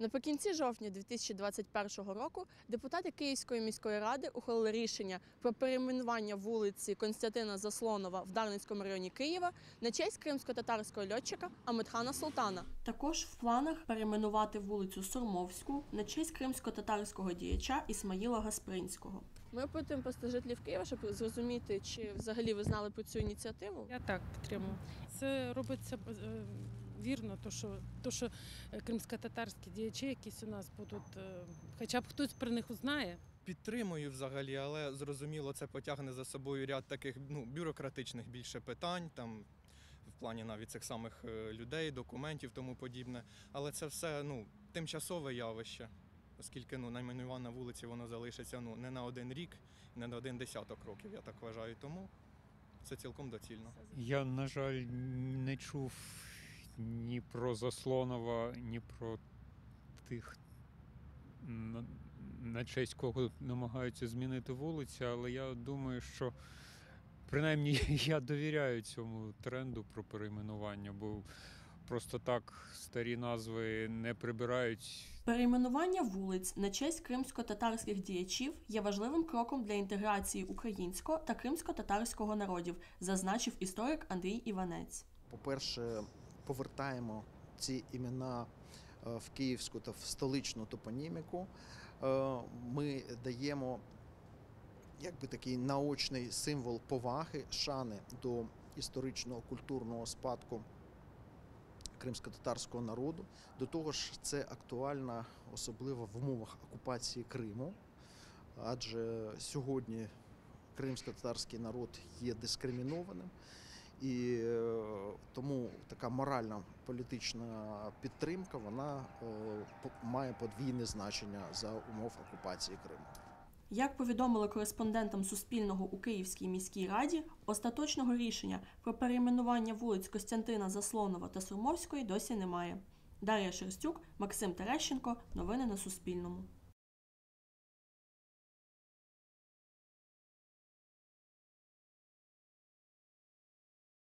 Наприкінці жовтня 2021 року депутати Київської міської ради ухвалили рішення про перейменування вулиці Костянтина Заслонова в Дарницькому районі Києва на честь кримсько-татарського льотчика Аметхана Султана. Також в планах перейменувати вулицю Сурмовську на честь кримсько-татарського діяча Ісмаїла Гаспринського. Ми опитуємо просто жителів Києва, щоб зрозуміти, чи взагалі ви знали про цю ініціативу. Я так підтримую. Це робиться вірно, то що кримсько-татарські діячі якісь у нас будуть, хоча б хтось про них узнає. Підтримую взагалі, але зрозуміло, це потягне за собою ряд таких бюрократичних більше питань, там в плані навіть цих самих людей, документів, тому подібне. Але це все тимчасове явище, оскільки найменування вулиці воно залишиться не на один рік, не на один десяток років, я так вважаю. Тому це цілком доцільно. Я, на жаль, не чув ні про Заслонова, ні про тих, на честь кого намагаються змінити вулиці, але я думаю, що принаймні я довіряю цьому тренду про перейменування, бо просто так старі назви не прибирають. Перейменування вулиць на честь кримсько-татарських діячів є важливим кроком для інтеграції українського та кримсько-татарського народів, зазначив історик Андрій Іванець. По-перше, повертаємо ці імена в київську та в столичну топоніміку. Ми даємо такий наочний символ поваги, шани до історичного культурного спадку кримсько-татарського народу. До того ж, це актуально особливо в умовах окупації Криму, адже сьогодні кримсько-татарський народ є дискримінованим. І тому така моральна політична підтримка, вона має подвійне значення за умов окупації Криму. Як повідомили кореспондентам Суспільного у Київській міській раді, остаточного рішення про перейменування вулиць Костянтина Заслонова та Сурмовської досі немає. Дар'я Шерстюк, Максим Терещенко. Новини на Суспільному.